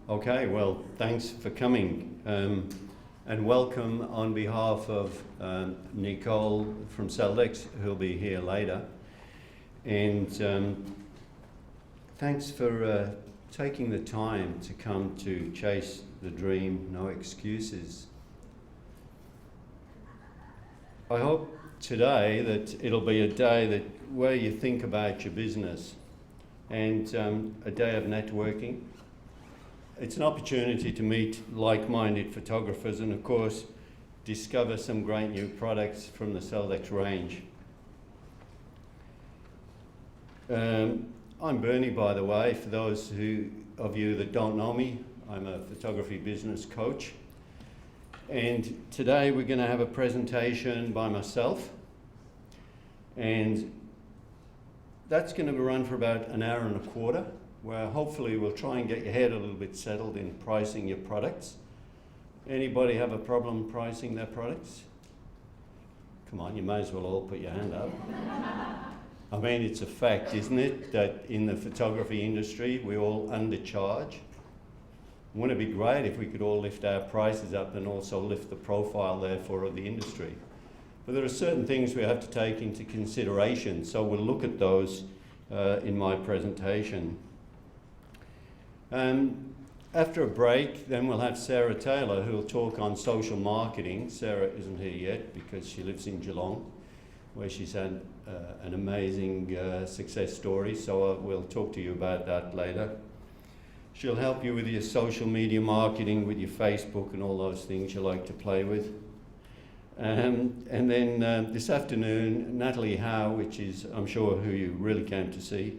Okay, well, thanks for coming and welcome on behalf of Nicole from Seldex, who'll be here later. And thanks for taking the time to come to chase the dream, no excuses. I hope today that it'll be a day where you think about your business and a day of networking. It's an opportunity to meet like-minded photographers and, of course, discover some great new products from the Seldex range. I'm Bernie, by the way, for those of you that don't know me. I'm a photography business coach. And today we're going to have a presentation by myself. And that's going to run for about an hour and a quarter, where hopefully we'll try and get your head a little bit settled in pricing your products. Anybody have a problem pricing their products? Come on, you may as well all put your hand up. I mean, it's a fact, isn't it, that in the photography industry we all undercharge. Wouldn't it be great if we could all lift our prices up and also lift the profile, therefore, of the industry? But there are certain things we have to take into consideration, so we'll look at those in my presentation. After a break, then we'll have Sarah Taylor, who will talk on social marketing. Sarah isn't here yet because she lives in Geelong, where she's had an amazing success story, so we'll talk to you about that later. She'll help you with your social media marketing, with your Facebook and all those things you like to play with. And then this afternoon, Natalie Howe, which is, I'm sure, who you really came to see,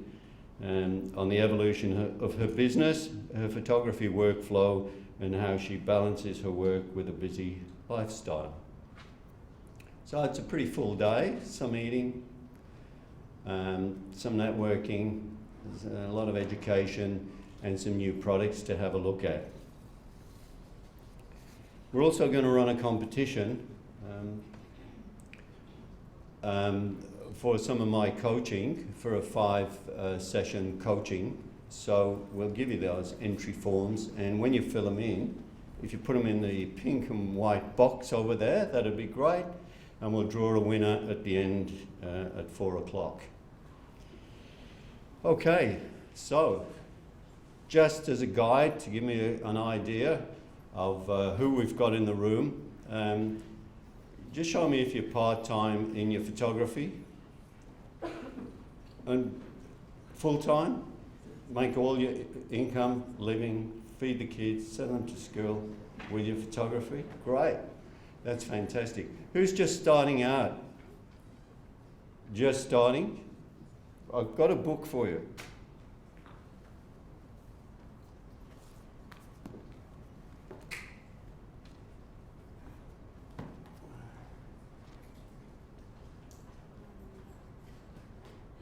on the evolution of her business, her photography workflow, and how she balances her work with a busy lifestyle. So it's a pretty full day, some eating, some networking, a lot of education, and some new products to have a look at. We're also going to run a competition for some of my coaching, for a 5-session coaching. So we'll give you those entry forms, and when you fill them in, if you put them in the pink and white box over there, that'd be great, and we'll draw a winner at the end at 4 o'clock. Okay, so just as a guide to give me an idea of who we've got in the room, just show me if you're part-time in your photography and full-time, make all your income, living, feed the kids, send them to school with your photography. Great, that's fantastic. Who's just starting out? Just starting? I've got a book for you.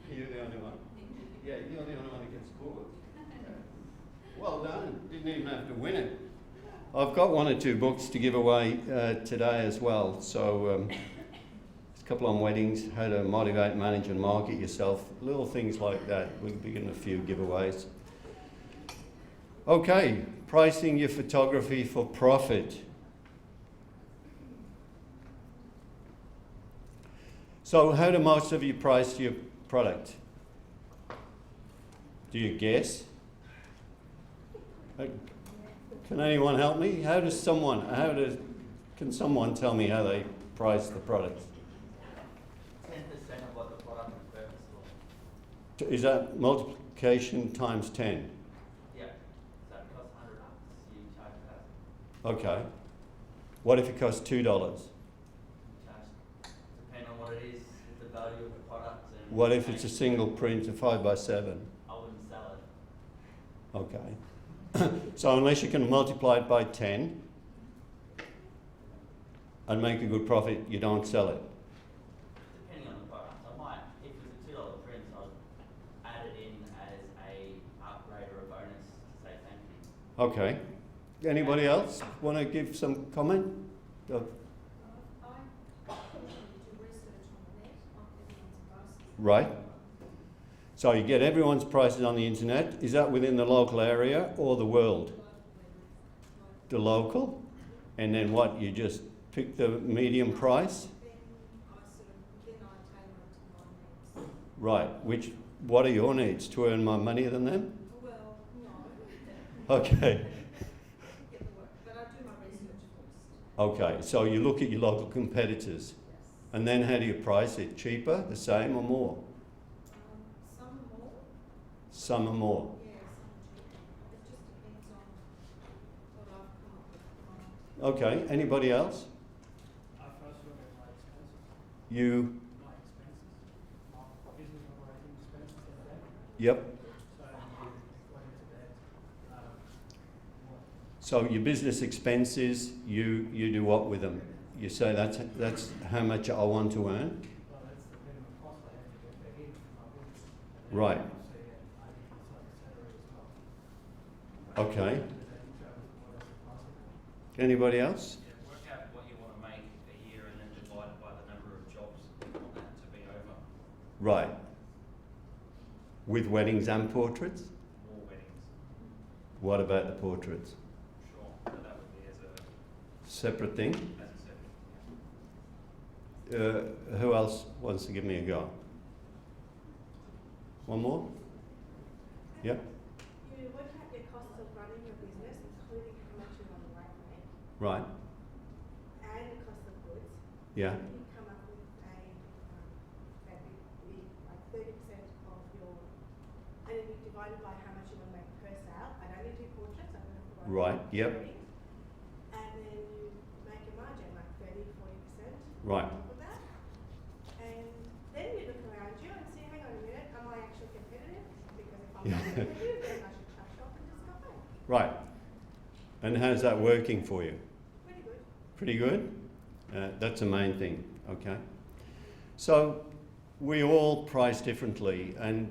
You're the only one. Yeah, you're the only one that gets booked. Well done. Didn't even have to win it. I've got 1 or 2 books to give away today as well. So there's a couple on weddings, how to motivate, manage and market yourself, little things like that. We'll be getting a few giveaways. Okay, pricing your photography for profit. So how do most of you price your product? Do you guess? Can anyone help me? Can someone tell me how they price the product? 10% of what the product is purchased for. Is that multiplication times 10? Yeah. So it costs $100, you charge that. Okay. What if it costs $2? Charge, depending on what it is, the value of the product. And What if it's a single print of 5x7? I wouldn't sell it. Okay. So unless you can multiply it by 10 and make a good profit, you don't sell it. Depending on the product. I might, if it's a $2 print, I'd add it in as a upgrade or a bonus to say thank you. Okay. Anybody else want to give some comment? I do research on the net on everyone's prices. Right. So you get everyone's prices on the internet. Is that within the local area or the world? The local? And then what, you just pick the medium price? Then I tailor it to my needs. Right, what are your needs? To earn more money than them? Well, no. Okay, Get the work, but I do my research first. okay, so you look at your local competitors, Yes. and then how do you price it? Cheaper, the same, or more? Some are more. Some are more. Yeah, some are cheaper. It just depends on what I've come up with. Okay, anybody else? I first look at my expenses. You, My expenses, my business operating expenses and that. yep. So according to that, what, So your business expenses, you do what with them? You say that's how much I want to earn? well, that's the minimum cost I have to get back in from my business. And then Right. obviously, I need to decide the salary as well. Okay. And that determines what is the price. Anybody else? Yeah, work out what you want to make a year and then divide it by the number of jobs you want that to be over. Right. With weddings and portraits? More weddings, What about the portraits? sure. So that would be as a Separate thing? separate. Yeah. Who else wants to give me a go? One more? Yeah? You work out your costs of running your business, including how much you want to make, Right. and the cost of goods. Yeah. You come up with that would be like 30% of your, and then you divide it by how much you want to make per sale. I only do portraits, I don't have to worry Right, about yep. weddings. And then you make a margin, like 30-40%. Right. On top of that. And then you look around you and see, hang on a minute, am I actually competitive? Because if I'm not competitive, then I should shut shop and just go home. Right. And how's that working for you? Pretty good. Pretty good? That's the main thing, okay? So we all price differently, and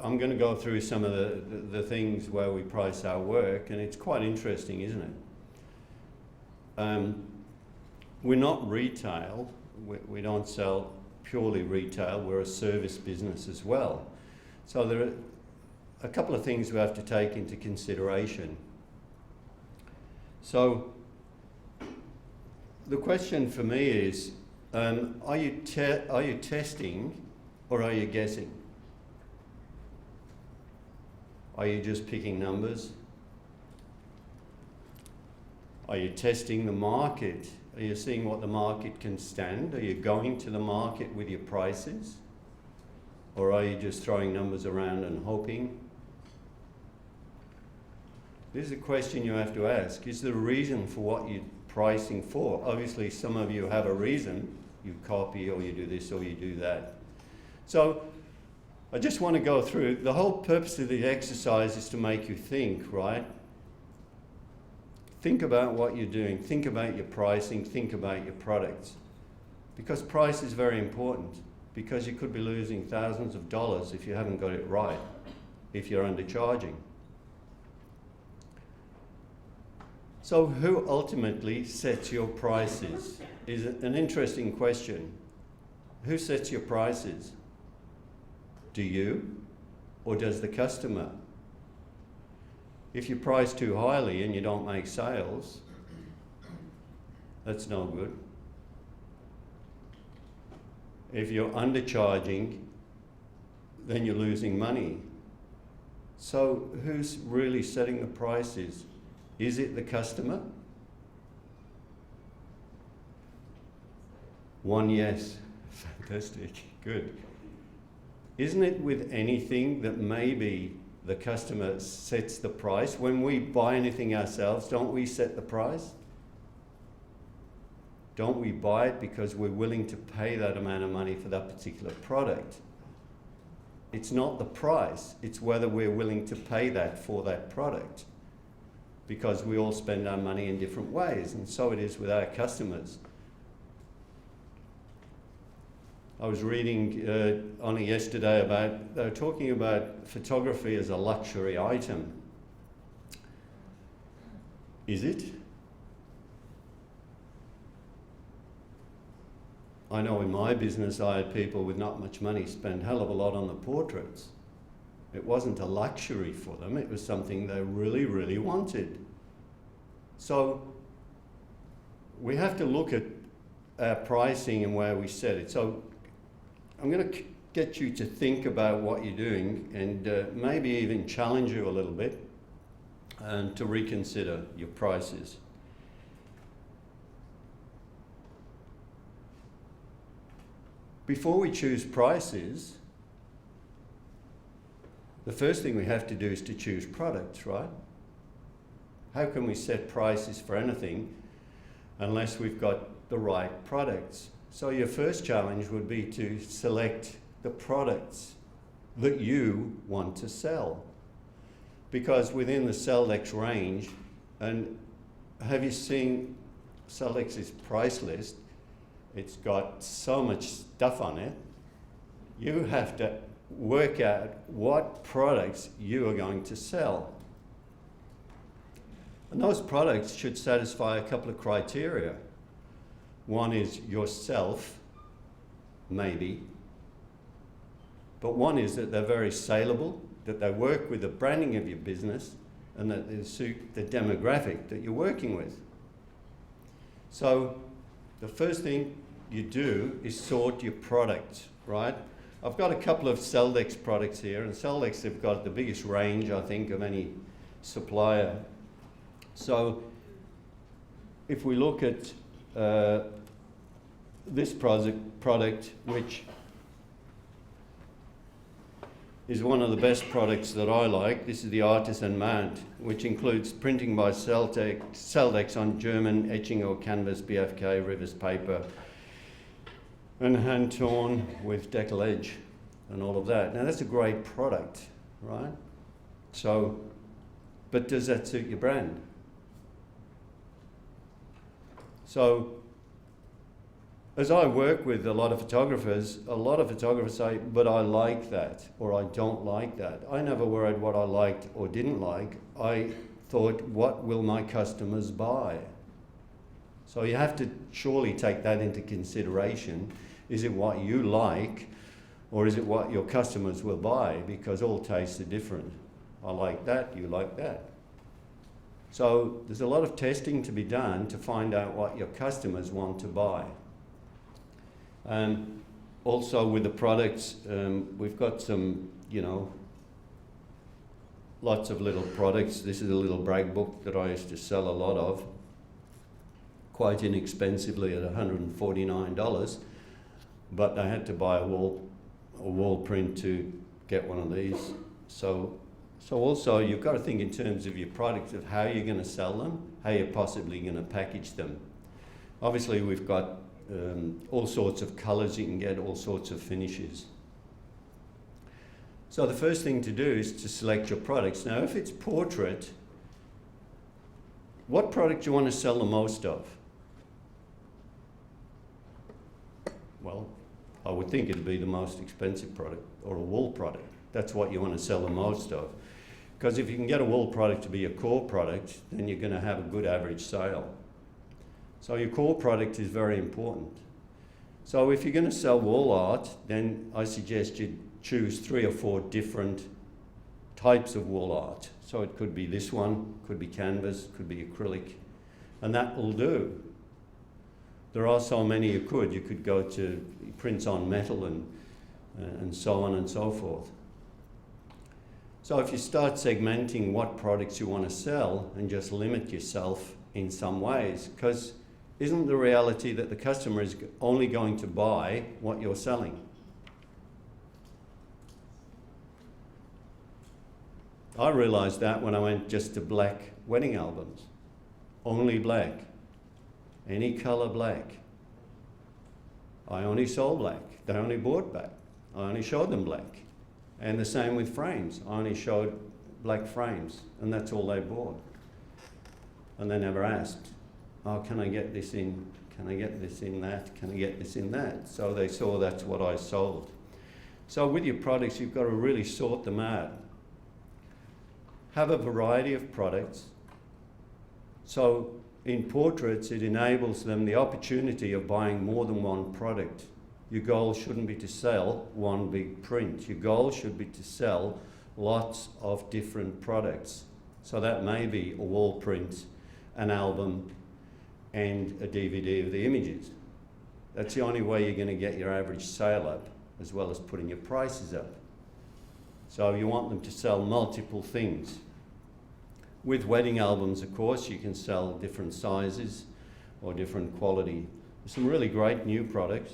I'm going to go through some of the things where we price our work, and it's quite interesting, isn't it? We're not retail. We don't sell purely retail. We're a service business as well. So there are a couple of things we have to take into consideration. So the question for me is, are you testing or are you guessing? Are you just picking numbers? Are you testing the market? Are you seeing what the market can stand? Are you going to the market with your prices? Or are you just throwing numbers around and hoping? This is a question you have to ask. Is there a reason for what you're pricing for? Obviously, some of you have a reason. You copy, or you do this, or you do that. So I just want to go through, the whole purpose of the exercise is to make you think, right? Think about what you're doing, think about your pricing, think about your products. Because price is very important, because you could be losing thousands of dollars if you haven't got it right, if you're undercharging. So who ultimately sets your prices? Is an interesting question. Who sets your prices? Do you, or does the customer? If you price too highly and you don't make sales, that's no good. If you're undercharging, then you're losing money. So who's really setting the prices? Is it the customer? One yes. Fantastic. Good. Isn't it with anything that maybe the customer sets the price? When we buy anything ourselves, don't we set the price? Don't we buy it because we're willing to pay that amount of money for that particular product? It's not the price, it's whether we're willing to pay that for that product. Because we all spend our money in different ways, and so it is with our customers. I was reading only yesterday about, they were talking about photography as a luxury item. Is it? I know in my business I had people with not much money spend a hell of a lot on the portraits. It wasn't a luxury for them, it was something they really, really wanted. So we have to look at our pricing and where we set it. So I'm going to get you to think about what you're doing and maybe even challenge you a little bit and to reconsider your prices. Before we choose prices, the first thing we have to do is to choose products, right? How can we set prices for anything unless we've got the right products? So your first challenge would be to select the products that you want to sell. Because within the Seldex range, and have you seen Seldex's price list? It's got so much stuff on it. You have to work out what products you are going to sell. And those products should satisfy a couple of criteria. One is yourself, maybe. But one is that they're very saleable, that they work with the branding of your business, and that they suit the demographic that you're working with. So the first thing you do is sort your products, right? I've got a couple of Seldex products here, and Seldex have got the biggest range, I think, of any supplier. So if we look at this product, which is one of the best products that I like. This is the Artisan Mount, which includes printing by Seldex on German etching or canvas, BFK, Rivers paper, and hand torn with decal edge and all of that. Now that's a great product, right? So, but does that suit your brand? So, as I work with a lot of photographers say, but I like that, or I don't like that. I never worried what I liked or didn't like. I thought, what will my customers buy? So you have to surely take that into consideration. Is it what you like, or is it what your customers will buy? Because all tastes are different. I like that, you like that. So there's a lot of testing to be done to find out what your customers want to buy. And also with the products, we've got some, lots of little products. This is a little brag book that I used to sell a lot of, quite inexpensively at $149, but I had to buy a wall print to get one of these. So also you've got to think in terms of your products, of how you're going to sell them, how you're possibly going to package them. Obviously we've got all sorts of colours you can get, all sorts of finishes. So the first thing to do is to select your products. Now if it's portrait, what product do you want to sell the most of? Well, I would think it'd be the most expensive product, or a wool product. That's what you want to sell the most of. Because if you can get a wool product to be a core product, then you're going to have a good average sale. So your core product is very important. So if you're going to sell wall art, then I suggest you choose 3 or 4 different types of wall art. So it could be this one, could be canvas, could be acrylic, and that will do. There are so many you could. You could go to prints on metal and so on and so forth. So if you start segmenting what products you want to sell and just limit yourself in some ways, because isn't the reality that the customer is only going to buy what you're selling? I realised that when I went just to black wedding albums. Only black. Any colour black. I only sold black. They only bought black. I only showed them black. And the same with frames. I only showed black frames, and that's all they bought. And they never asked, oh, can I get this in? Can I get this in that? Can I get this in that? So they saw that's what I sold. So with your products, you've got to really sort them out. Have a variety of products. So in portraits, it enables them the opportunity of buying more than one product. Your goal shouldn't be to sell one big print. Your goal should be to sell lots of different products. So that may be a wall print an album and a DVD of the images. That's the only way you're going to get your average sale up, as well as putting your prices up. So you want them to sell multiple things. With wedding albums, of course, you can sell different sizes or different quality. There's some really great new products.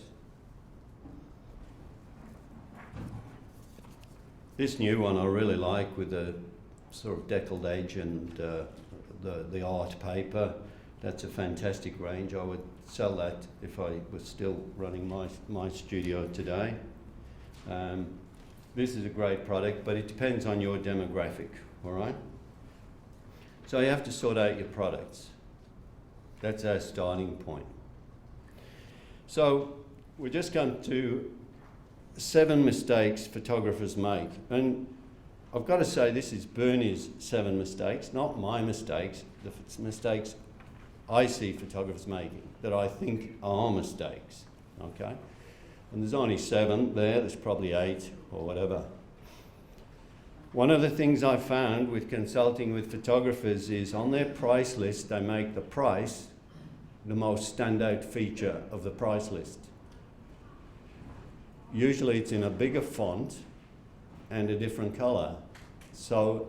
This new one I really like, with the sort of decollage and the art paper. That's a fantastic range. I would sell that if I was still running my studio today. This is a great product, but it depends on your demographic, all right? So you have to sort out your products. That's our starting point. So we're just going to 7 mistakes photographers make. And I've got to say, this is Bernie's 7 mistakes, not my mistakes, the mistakes I see photographers making that I think are mistakes, okay? And there's only 7 there, there's probably 8 or whatever. One of the things I found with consulting with photographers is on their price list, they make the price the most standout feature of the price list. Usually it's in a bigger font and a different color. So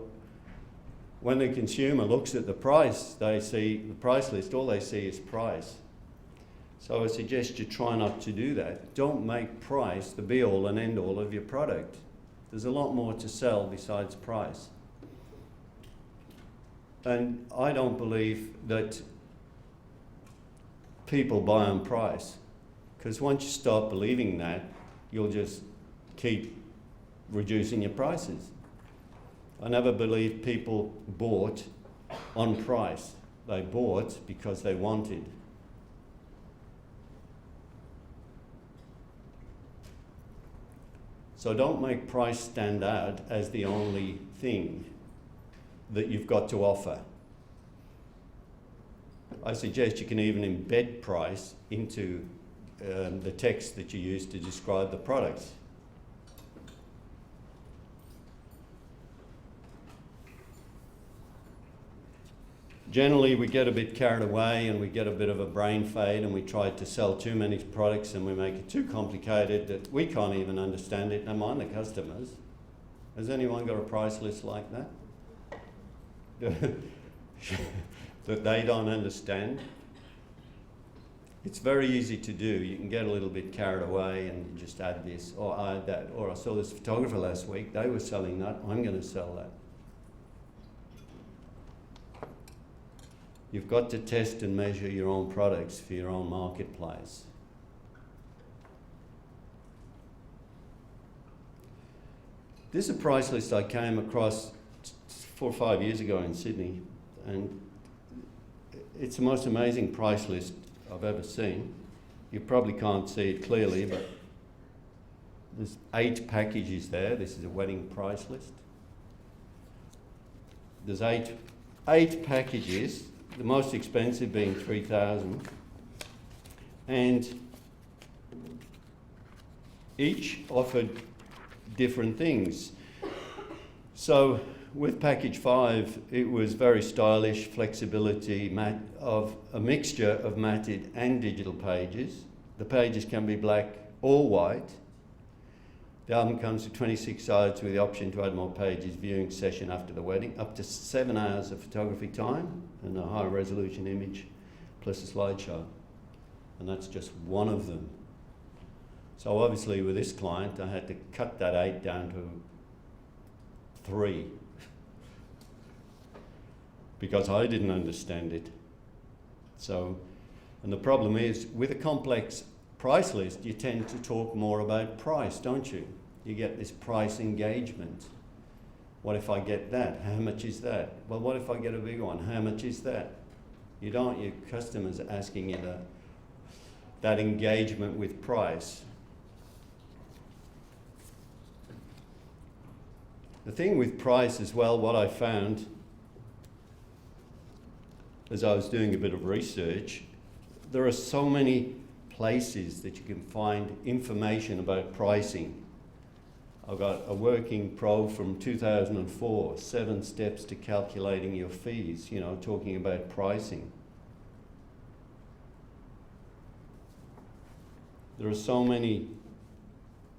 when the consumer looks at the price, they see the price list, all they see is price. So I suggest you try not to do that. Don't make price the be-all and end-all of your product. There's a lot more to sell besides price. And I don't believe that people buy on price, because once you start believing that, you'll just keep reducing your prices. I never believed people bought on price. They bought because they wanted. So don't make price stand out as the only thing that you've got to offer. I suggest you can even embed price into the text that you use to describe the products. Generally, we get a bit carried away and we get a bit of a brain fade, and we try to sell too many products and we make it too complicated that we can't even understand it, never mind the customers. Has anyone got a price list like that? That they don't understand? It's very easy to do. You can get a little bit carried away and just add this or add that. Or I saw this photographer last week, they were selling that, I'm going to sell that. You've got to test and measure your own products for your own marketplace. This is a price list I came across 4 or 5 years ago in Sydney, and it's the most amazing price list I've ever seen. You probably can't see it clearly, but there's 8 packages there. This is a wedding price list. There's eight packages, the most expensive being $3,000, and each offered different things. So with package 5, it was very stylish, flexibility of a mixture of matted and digital pages. The pages can be black or white. The album comes with 26 sides with the option to add more pages, viewing session after the wedding, up to 7 hours of photography time and a high resolution image plus a slideshow. And that's just one of them. So obviously with this client, I had to cut that 8 down to 3 because I didn't understand it. So, and the problem is with a complex price list, you tend to talk more about price, don't you? You get this price engagement. What if I get that? How much is that? Well, what if I get a big one? How much is that? You don't, your customers are asking you that engagement with price. The thing with price as well, what I found as I was doing a bit of research, there are so many places that you can find information about pricing. I've got a working pro from 2004, 7 steps to calculating your fees, you know, talking about pricing. There are so many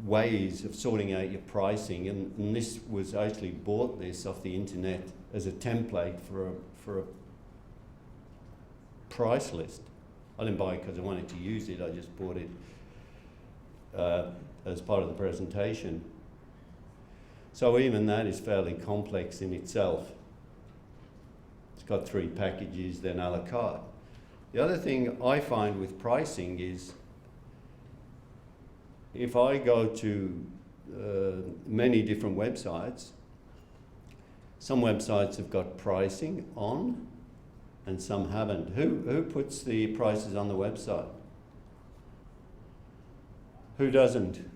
ways of sorting out your pricing, and this was actually bought this off the internet as a template for a price list. I didn't buy it because I wanted to use it, I just bought it as part of the presentation. So even that is fairly complex in itself. It's got 3 packages, then a la carte. The other thing I find with pricing is, if I go to many different websites, some websites have got pricing on and some haven't. Who puts the prices on the website? Who doesn't?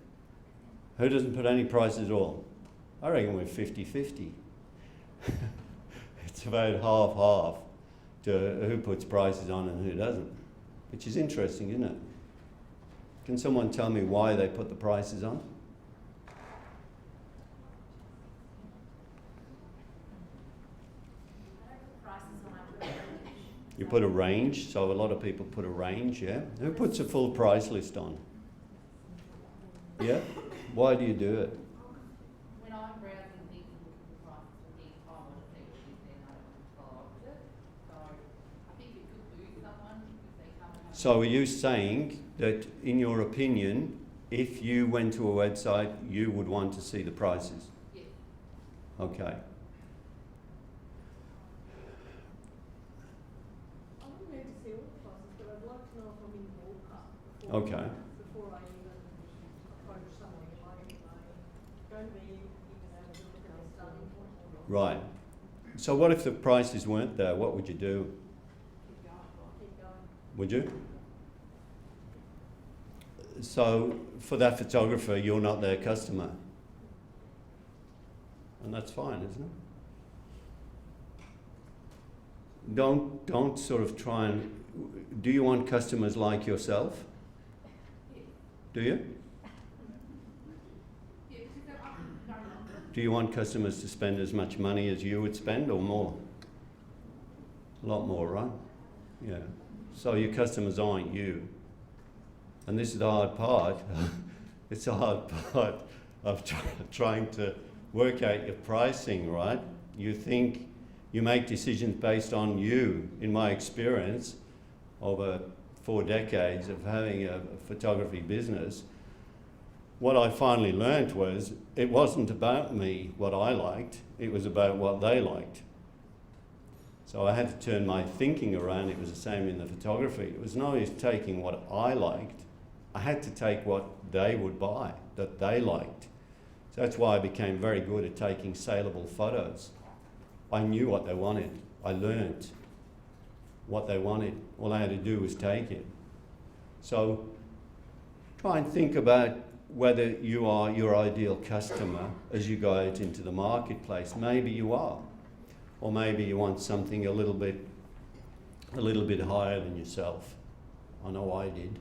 Who doesn't put any prices at all? I reckon we're 50-50. It's about half-half to who puts prices on and who doesn't, which is interesting, isn't it? Can someone tell me why they put the prices on? You put a range, so a lot of people put a range, yeah? Who puts a full price list on? Yeah? Why do you do it? When I'm browsing things and looking for prices for things, I want to see what is there and I don't want to follow up with it. So I think it could lose someone if they come and have So are you saying that, in your opinion, if you went to a website, you would want to see the prices? Yes. Okay. I wouldn't need to see all the prices, but I'd like to know if I'm in the ballpark Okay. before I even approach someone. Am I going to be even able to look at their starting point or not? Right. So what if the prices weren't there? What would you do? Keep going. I'll keep going. Would you? So for that photographer, you're not their customer. And that's fine, isn't it? Don't sort of try and... Do you want customers like yourself? Do you? Yeah, because they're up and going on. Do you want customers to spend as much money as you would spend, or more? A lot more, right? Yeah. So your customers aren't you. And this is the hard part. It's the hard part of trying to work out your pricing, right? You think you make decisions based on you. In my experience, over 4 decades of having a photography business, what I finally learnt was it wasn't about me, what I liked, it was about what they liked. So I had to turn my thinking around. It was the same in the photography. It was not always taking what I liked, I had to take what they would buy, that they liked. So that's why I became very good at taking saleable photos. I knew what they wanted. I learnt what they wanted. All I had to do was take it. So try and think about whether you are your ideal customer as you go out into the marketplace. Maybe you are. Or maybe you want something a little bit higher than yourself. I know I did.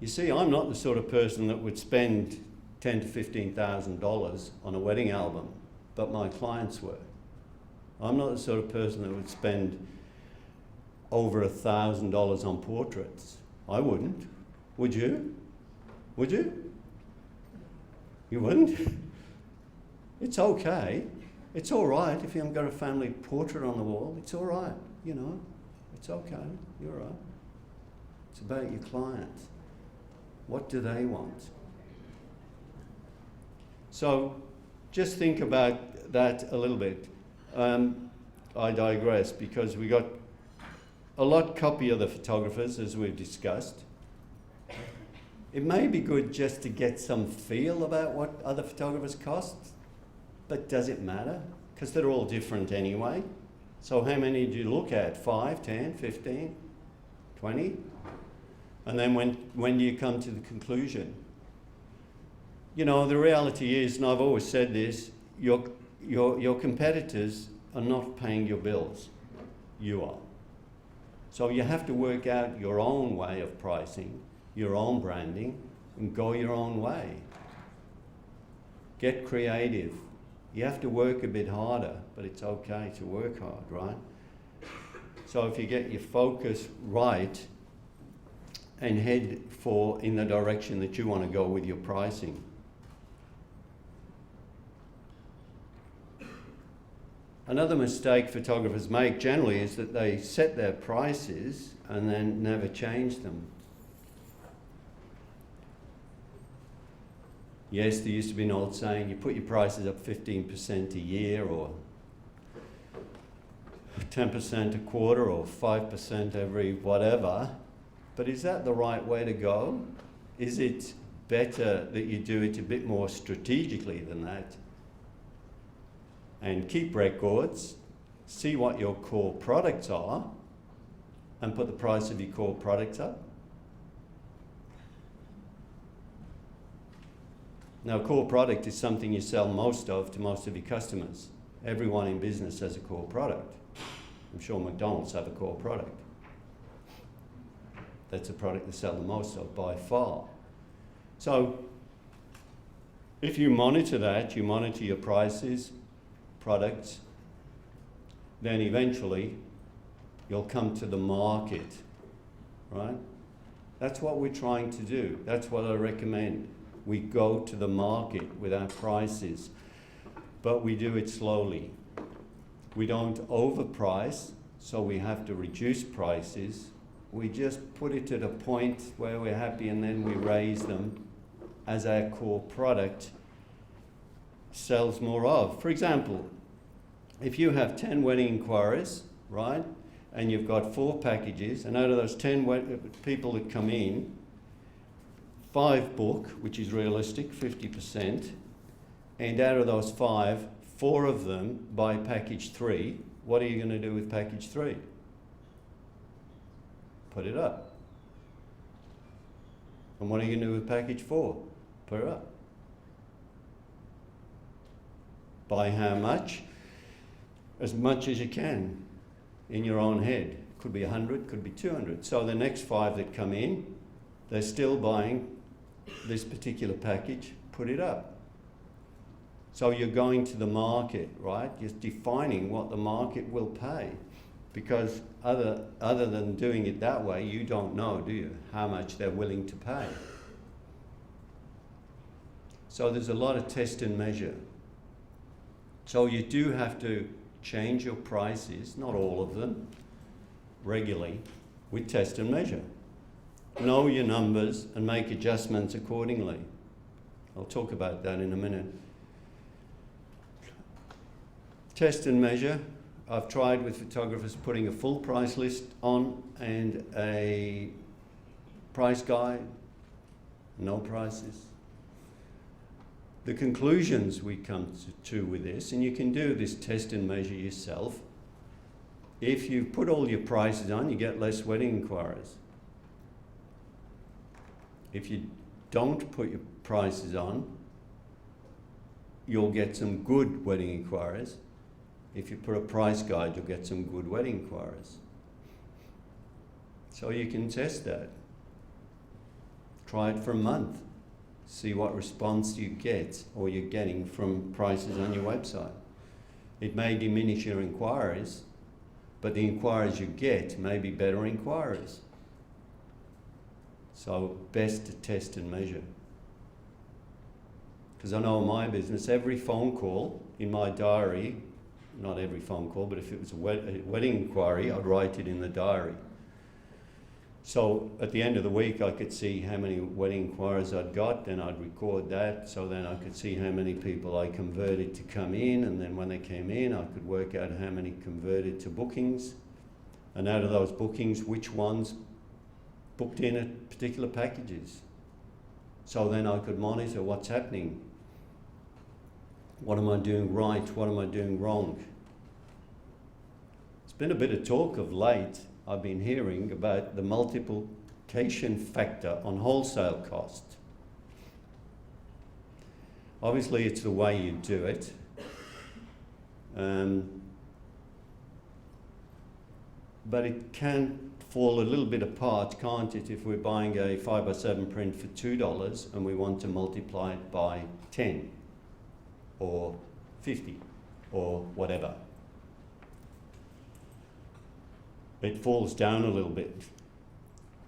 You see, I'm not the sort of person that would spend $10,000 to $15,000 on a wedding album, but my clients were. I'm not the sort of person that would spend over $1,000 on portraits. I wouldn't. Would you? Would you? You wouldn't? It's okay. It's all right if you haven't got a family portrait on the wall. It's all right, you know. It's okay. You're all right. It's about your clients. What do they want? So just think about that a little bit. I digress because we got a lot copy of the photographers, as we've discussed. It may be good just to get some feel about what other photographers cost, but does it matter? Because they're all different anyway. So how many do you look at? 5, 10, 15, 20? And then when do you come to the conclusion? You know, the reality is, and I've always said this, your competitors are not paying your bills. You are. So you have to work out your own way of pricing, your own branding, and go your own way. Get creative. You have to work a bit harder, but it's okay to work hard, right? So if you get your focus right and head in the direction that you want to go with your pricing. Another mistake photographers make generally is that they set their prices and then never change them. Yes, there used to be an old saying, you put your prices up 15% a year or 10% a quarter or 5% every whatever. But is that the right way to go? Is it better that you do it a bit more strategically than that? And keep records, see what your core products are, and put the price of your core products up. Now, a core product is something you sell most of to most of your customers. Everyone in business has a core product. I'm sure McDonald's have a core product. That's a product they sell the most of by far. So, if you monitor that, you monitor your prices, products, then eventually you'll come to the market, right? That's what we're trying to do. That's what I recommend. We go to the market with our prices, but we do it slowly. We don't overprice, so we have to reduce prices. We just put it at a point where we're happy and then we raise them as our core product sells more of. For example, if you have 10 wedding inquiries, right, and you've got 4 packages, and out of those 10 people that come in, 5 book, which is realistic, 50%, and out of those 5, 4 of them buy package 3, what are you going to do with package 3? Put it up. And what are you going to do with package 4? Put it up. Buy how much? As much as you can in your own head. Could be 100, could be 200. So the next 5 that come in, they're still buying this particular package, put it up. So you're going to the market, right? You're defining what the market will pay. Because other than doing it that way, you don't know, do you, how much they're willing to pay. So there's a lot of test and measure. So you do have to change your prices, not all of them, regularly, with test and measure. Know your numbers and make adjustments accordingly. I'll talk about that in a minute. Test and measure. I've tried with photographers putting a full price list on and a price guide, no prices. The conclusions we come to with this, and you can do this test and measure yourself. If you put all your prices on, you get less wedding inquiries. If you don't put your prices on, you'll get some good wedding inquiries. If you put a price guide, you'll get some good wedding inquiries. So you can test that. Try it for a month. See what response you get or you're getting from prices on your website. It may diminish your inquiries, but the inquiries you get may be better inquiries. So best to test and measure. Because I know in my business, every phone call in my diary, not every phone call, but if it was a wedding inquiry, I'd write it in the diary. So at the end of the week, I could see how many wedding inquiries I'd got, then I'd record that, so then I could see how many people I converted to come in, and then when they came in, I could work out how many converted to bookings, and out of those bookings, which ones booked in at particular packages. So then I could monitor what's happening. What am I doing right? What am I doing wrong? It's been a bit of talk of late. I've been hearing about the multiplication factor on wholesale cost. Obviously, it's the way you do it. But it can fall a little bit apart, can't it, if we're buying a 5x7 print for $2 and we want to multiply it by 10 or 50 or whatever. It falls down a little bit.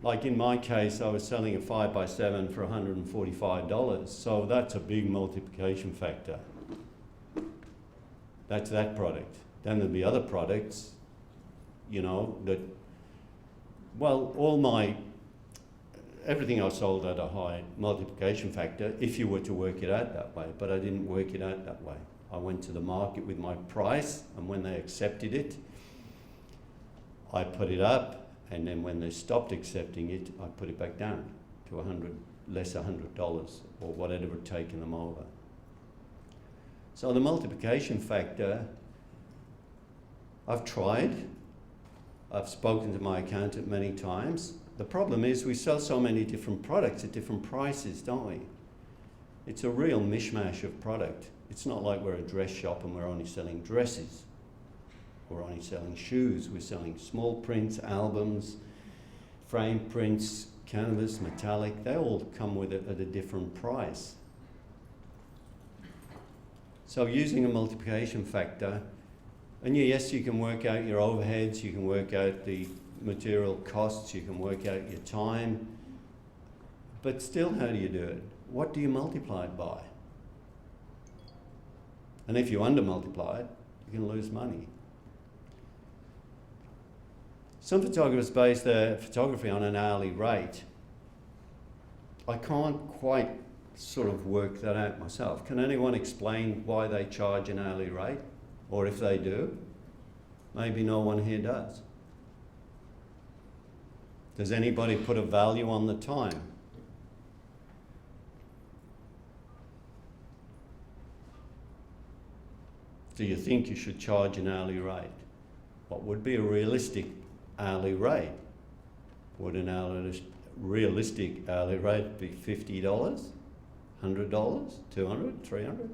Like in my case, I was selling a 5x7 for $145, so that's a big multiplication factor. That's that product. Then there'll be other products, you know, that, well, everything I sold at a high multiplication factor, if you were to work it out that way, but I didn't work it out that way. I went to the market with my price, and when they accepted it, I put it up, and then when they stopped accepting it, I put it back down to less $100 or whatever had taken them over. So the multiplication factor, I've tried. I've spoken to my accountant many times. The problem is we sell so many different products at different prices, don't we? It's a real mishmash of product. It's not like we're a dress shop and we're only selling dresses. We're only selling shoes. We're selling small prints, albums, frame prints, canvas, metallic. They all come with it at a different price. So using a multiplication factor, and yes, you can work out your overheads, you can work out the material costs, you can work out your time, but still, how do you do it? What do you multiply it by? And if you under-multiply it, you can lose money. Some photographers base their photography on an hourly rate. I can't quite sort of work that out myself. Can anyone explain why they charge an hourly rate? Or if they do, maybe no one here does. Does anybody put a value on the time? Do you think you should charge an hourly rate? What would be a realistic hourly rate? Would an realistic hourly rate be $50, $100, $200, $300?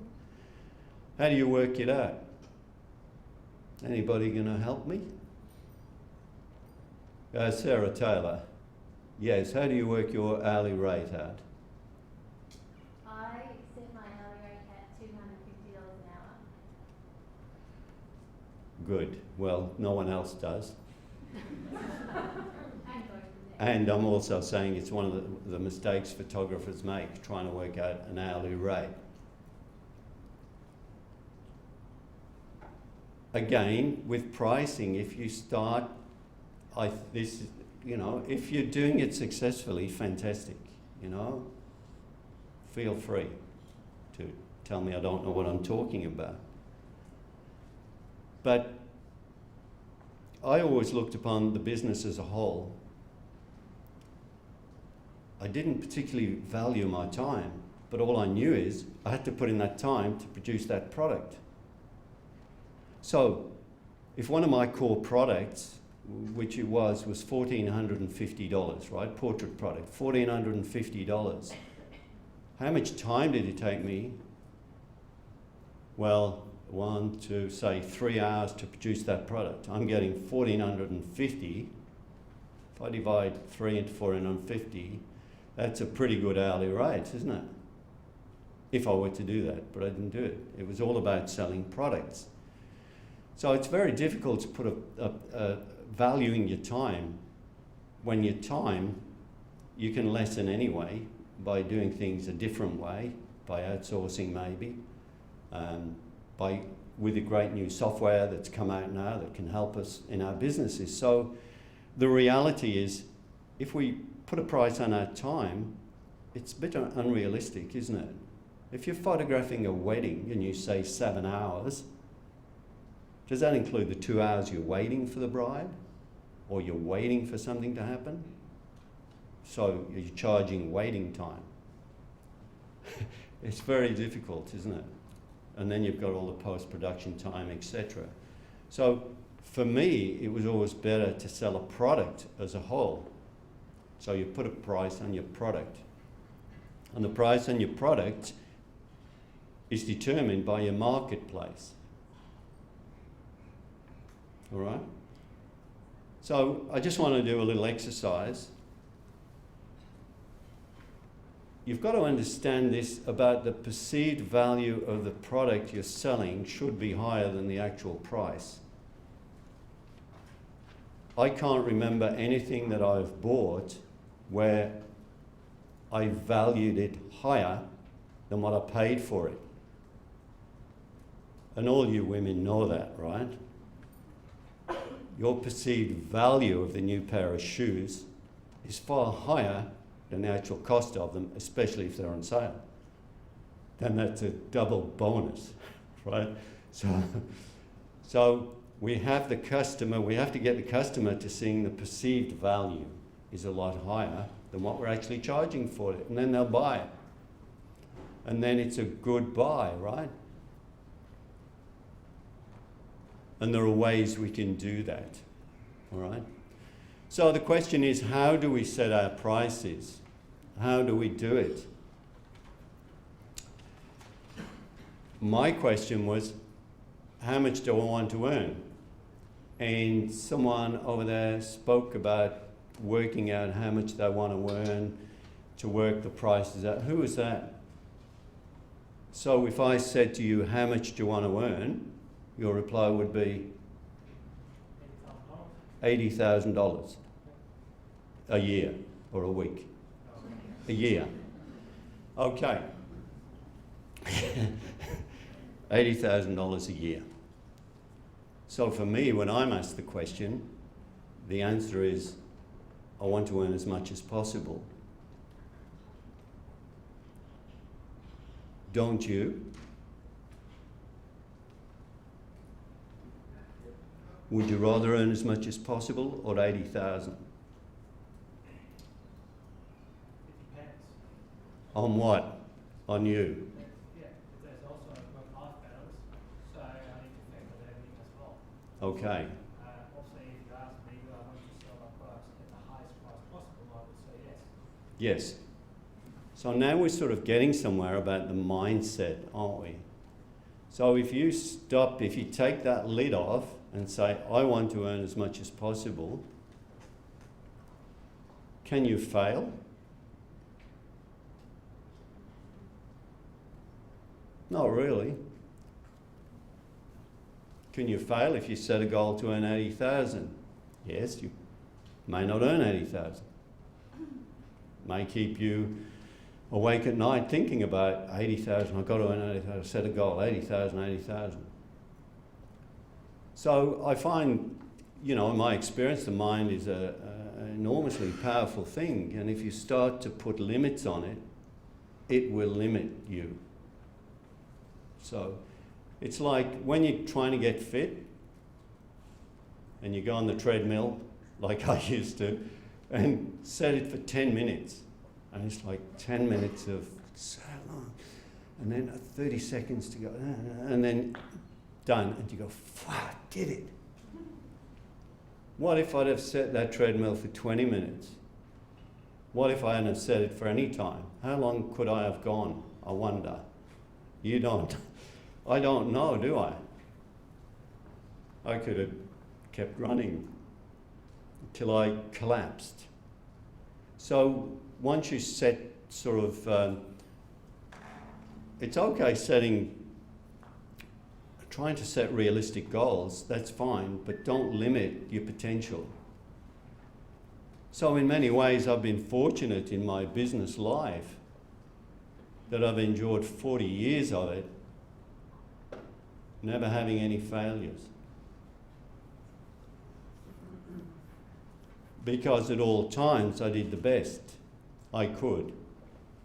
How do you work it out? Anybody going to help me? Sarah Taylor. Yes, how do you work your hourly rate out? I set my hourly rate at $250 an hour. Good. Well, no one else does. And go from there. And I'm also saying it's one of the mistakes photographers make, trying to work out an hourly rate. Again, with pricing, if you start, if you're doing it successfully, fantastic, feel free to tell me I don't know what I'm talking about. But I always looked upon the business as a whole. I didn't particularly value my time, but all I knew is I had to put in that time to produce that product. So, if one of my core products, which it was $1,450, right? Portrait product, $1,450. How much time did it take me? Well, 3 hours to produce that product. I'm getting $1,450. If I divide 3 into 450, that's a pretty good hourly rate, isn't it? If I were to do that, but I didn't do it. It was all about selling products. So it's very difficult to put a value in your time when your time you can lessen anyway by doing things a different way, by outsourcing maybe, with a great new software that's come out now that can help us in our businesses. So the reality is, if we put a price on our time, it's a bit unrealistic, isn't it? If you're photographing a wedding and you say 7 hours, does that include the 2 hours you're waiting for the bride? Or you're waiting for something to happen? So you're charging waiting time. It's very difficult, isn't it? And then you've got all the post-production time, etc. So for me, it was always better to sell a product as a whole. So you put a price on your product. And the price on your product is determined by your marketplace. All right? So I just want to do a little exercise. You've got to understand this about the perceived value of the product you're selling should be higher than the actual price. I can't remember anything that I've bought where I valued it higher than what I paid for it. And all you women know that, right? Your perceived value of the new pair of shoes is far higher than the actual cost of them, especially if they're on sale. Then that's a double bonus, right? So we have to get the customer to seeing the perceived value is a lot higher than what we're actually charging for it, and then they'll buy it. And then it's a good buy, right? And there are ways we can do that, all right? So the question is, how do we set our prices? How do we do it? My question was, how much do I want to earn? And someone over there spoke about working out how much they want to earn to work the prices out. Who was that? So if I said to you, how much do you want to earn? Your reply would be $80,000 a year or a week. A year. Okay. $80,000 a year. So for me, when I'm asked the question, the answer is, I want to earn as much as possible. Don't you? Would you rather earn as much as possible or 80,000? It depends. On what? On you? Yeah, but there's also a work-life balance, so I need to factor that in as well. Okay. Obviously, if you ask me, do I want to sell my products at the highest price possible, I would say yes. Yes. So now we're sort of getting somewhere about the mindset, aren't we? So if you take that lid off and say, I want to earn as much as possible, can you fail? Not really. Can you fail if you set a goal to earn 80,000? Yes, you may not earn 80,000. May keep you awake at night thinking about 80,000, I've got to earn 80,000, set a goal, 80,000, 80,000. So I find, in my experience, the mind is an enormously powerful thing, and if you start to put limits on it, it will limit you. So it's like when you're trying to get fit and you go on the treadmill, like I used to, and set it for 10 minutes. And it's like 10 minutes of so long. And then 30 seconds to go, and then done. And you go, wow, did it. What if I'd have set that treadmill for 20 minutes? What if I hadn't have set it for any time? How long could I have gone? I wonder. You don't. I don't know, do I? I could have kept running till I collapsed. So once you set sort of, it's okay trying to set realistic goals, that's fine, but don't limit your potential. So in many ways, I've been fortunate in my business life that I've endured 40 years of it, never having any failures. Because at all times I did the best I could,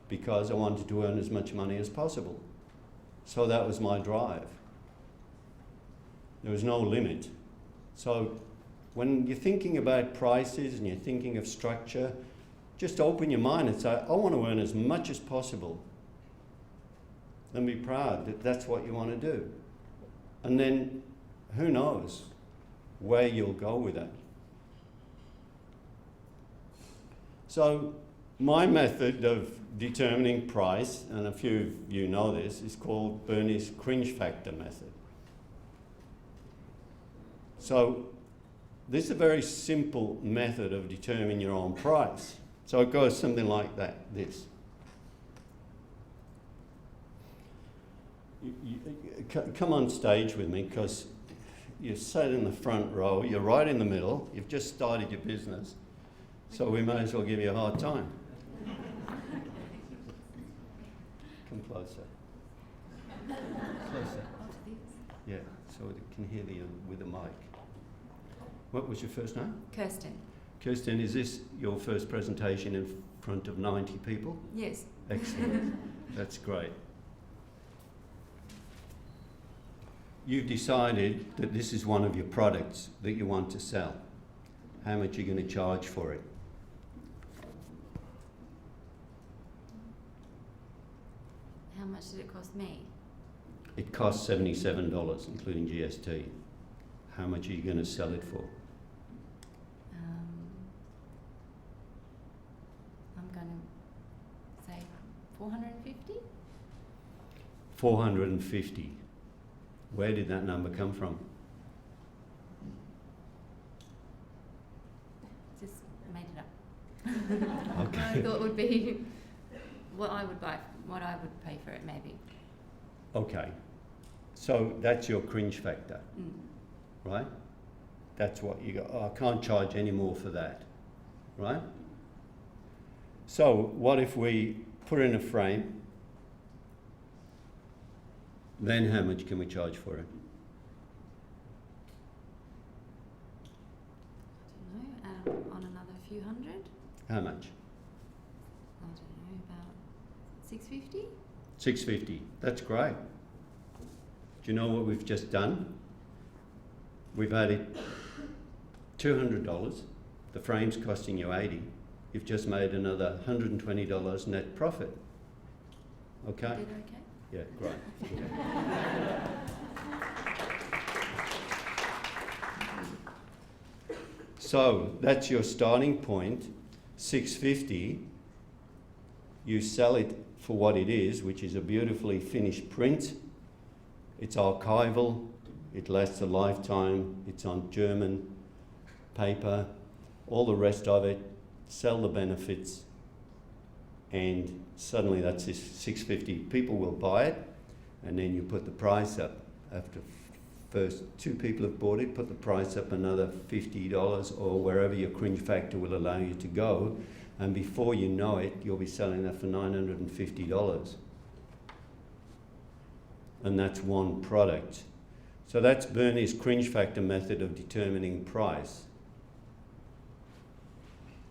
because I wanted to earn as much money as possible. So that was my drive. There was no limit. So when you're thinking about prices and you're thinking of structure, just open your mind and say, I want to earn as much as possible. And be proud that that's what you want to do. And then who knows where you'll go with that. So my method of determining price, and a few of you know this, is called Bernie's Cringe factor method. So This is a very simple method of determining your own price. So it goes something like that, this. Come on stage with me, because you're sat in the front row, you're right in the middle, you've just started your business, so we may as well give you a hard time. Come closer. Closer. Yeah, so it can hear you with a mic. What was your first name? Kirsten. Kirsten, is this your first presentation in front of 90 people? Yes. Excellent. That's great. You've decided that this is one of your products that you want to sell. How much are you going to charge for it? How much did it cost me? It costs $77, including GST. How much are you going to sell it for? I'm going to say 450. 450. Where did that number come from? Just made it up. Okay. I thought it would be what I would buy, what I would pay for it, maybe. Okay. So that's your cringe factor, right? That's what you go, oh, I can't charge any more for that, right? So what if we put in a frame? Then how much can we charge for it? I don't know, on another few hundred? How much? I don't know, about 650? 650. That's great. Do you know what we've just done? We've added $200. The frame's costing you $80. You've just made another $120 net profit. Okay? Did okay? Yeah, great. So that's your starting point, 650. You sell it for what it is, which is a beautifully finished print. It's archival, it lasts a lifetime, it's on German paper, all the rest of it, sell the benefits, and suddenly that's this 650. People will buy it, and then you put the price up. After first 2 people have bought it, put the price up another $50 or wherever your cringe factor will allow you to go, and before you know it, you'll be selling that for $950. And that's one product. So that's Bernie's cringe factor method of determining price.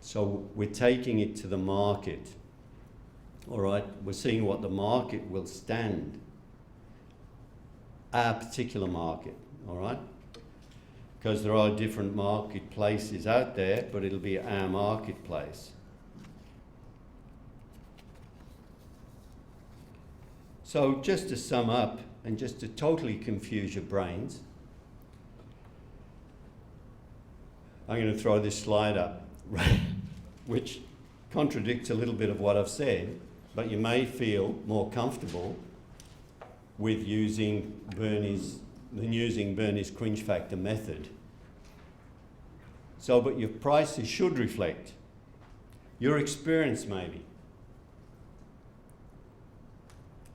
So we're taking it to the market. All right, we're seeing what the market will stand. Our particular market, all right? Because there are different marketplaces out there, but it'll be our marketplace. So just to sum up, and just to totally confuse your brains, I'm going to throw this slide up, which contradicts a little bit of what I've said, but you may feel more comfortable with using Bernie's cringe factor method. So, but your prices should reflect your experience maybe.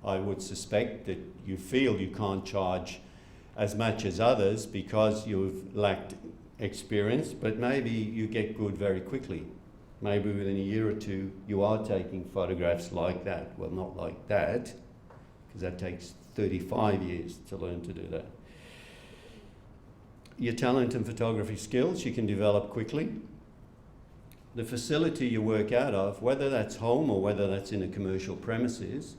I would suspect that you feel you can't charge as much as others because you've lacked experience, but maybe you get good very quickly. Maybe within a year or two you are taking photographs like that. Well, not like that, because that takes 35 years to learn to do that. Your talent and photography skills you can develop quickly. The facility you work out of, whether that's home or whether that's in a commercial premises,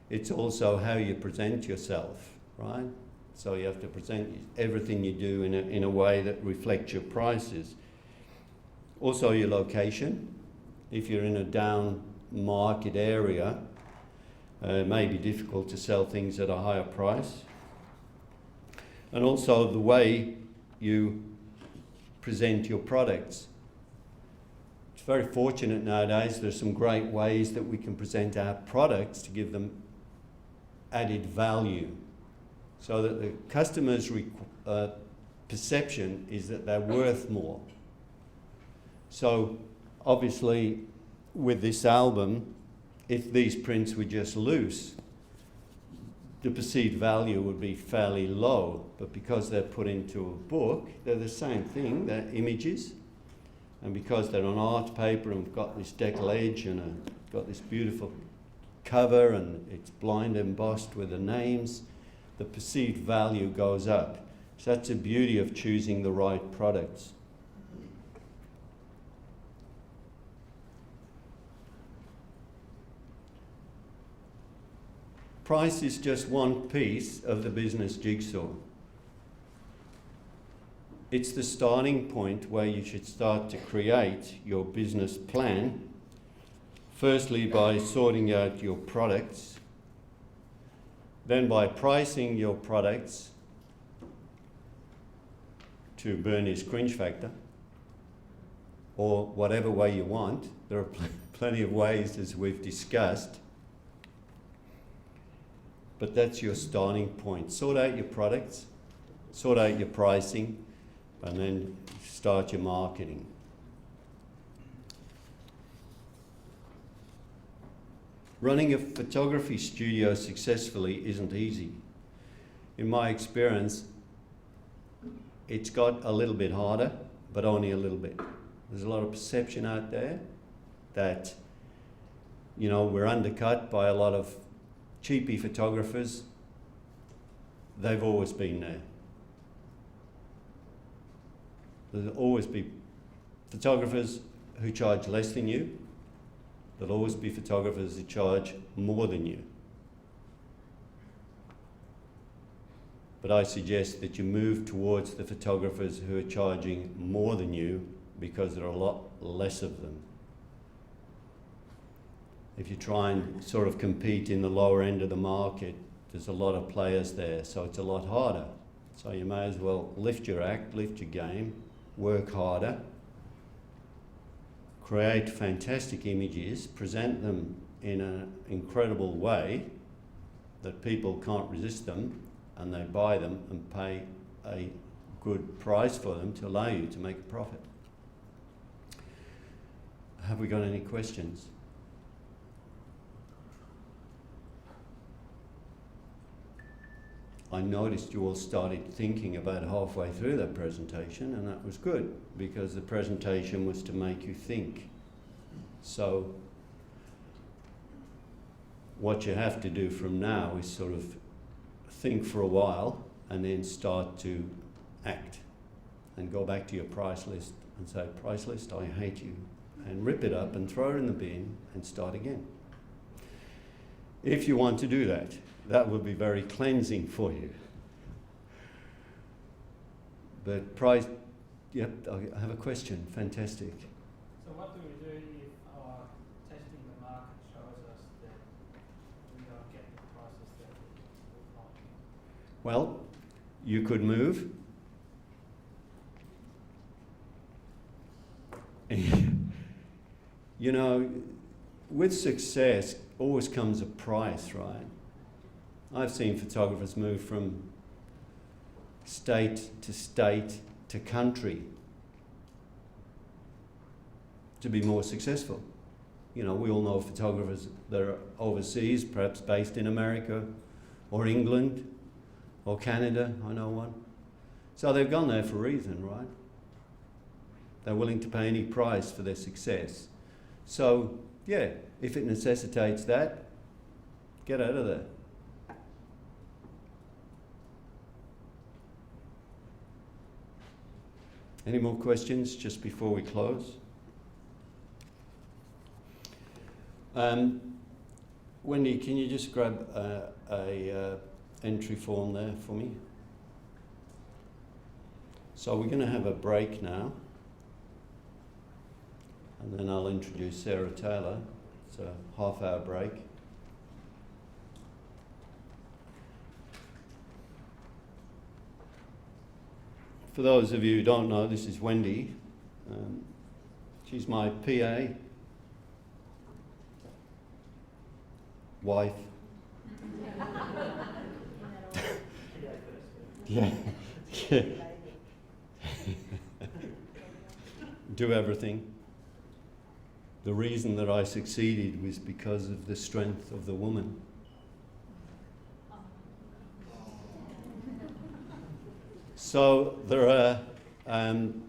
it's also how you present yourself, right? So you have to present everything you do in a way that reflects your prices. Also your location. If you're in a down market area, it may be difficult to sell things at a higher price. And also the way you present your products. It's very fortunate nowadays, there's some great ways that we can present our products to give them added value, so that the customers perception is that they're worth more. So obviously with this album, if these prints were just loose, the perceived value would be fairly low, but because they're put into a book, they're the same thing, they're images, and because they're on art paper and got this decal edge and got this beautiful cover and it's blind embossed with the names, the perceived value goes up. So that's the beauty of choosing the right products. Price is just one piece of the business jigsaw. It's the starting point where you should start to create your business plan, firstly by sorting out your products, then by pricing your products to Bernie's Cringe factor, or whatever way you want. There are plenty of ways, as we've discussed. But that's your starting point. Sort out your products, sort out your pricing, and then start your marketing. Running a photography studio successfully isn't easy. In my experience, it's got a little bit harder, but only a little bit. There's a lot of perception out there that, you know, we're undercut by a lot of cheapy photographers. They've always been there. There'll always be photographers who charge less than you. There'll always be photographers who charge more than you. But I suggest that you move towards the photographers who are charging more than you, because there are a lot less of them. If you try and sort of compete in the lower end of the market, there's a lot of players there, so it's a lot harder. So you may as well lift your act, lift your game, work harder, create fantastic images, present them in an incredible way that people can't resist them, and they buy them and pay a good price for them to allow you to make a profit. Have we got any questions? I noticed you all started thinking about halfway through that presentation, and that was good, because the presentation was to make you think. So what you have to do from now is sort of think for a while and then start to act and go back to your price list and say, price list, I hate you, and rip it up and throw it in the bin and start again. If you want to do that, that will be very cleansing for you. But price, yep, I have a question, fantastic. So what do we do if our testing the market shows us that we don't get the prices that we want? Well, you could move. You know, with success always comes a price, right? I've seen photographers move from state to country to be more successful. You know, we all know photographers that are overseas, perhaps based in America or England or Canada. I know one. So they've gone there for a reason, right? They're willing to pay any price for their success. So, yeah, if it necessitates that, get out of there. Any more questions just before we close? Wendy, can you just grab a entry form there for me? So we're going to have a break now, and then I'll introduce Sarah Taylor. It's a half-hour break. For those of you who don't know, this is Wendy. She's my PA, wife. Yeah. do everything. The reason that I succeeded was because of the strength of the woman. So there are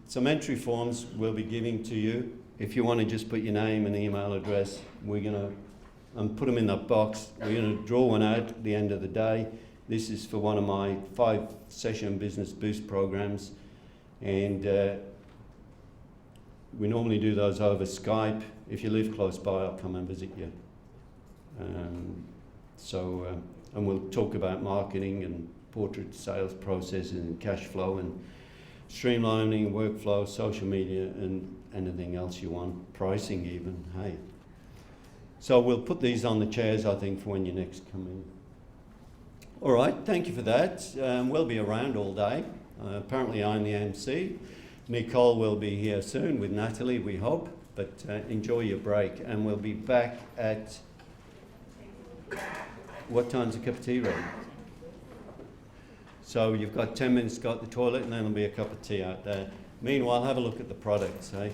some entry forms we'll be giving to you. If you want to just put your name and email address, we're going to put them in that box. We're going to draw one out at the end of the day. This is for one of my 5-session business boost programs, and we normally do those over Skype. If you live close by, I'll come and visit you. And we'll talk about marketing and portrait sales processes and cash flow and streamlining workflow, social media, and anything else you want, pricing even, hey. So we'll put these on the chairs, I think, for when you next come in. All right, thank you for that. We'll be around all day. Apparently I'm the MC. Nicole will be here soon with Natalie, we hope, but enjoy your break. And we'll be back at, what time's a cup of tea ready? So you've got 10 minutes to go to the toilet, and then there'll be a cup of tea out there. Meanwhile, have a look at the products, eh?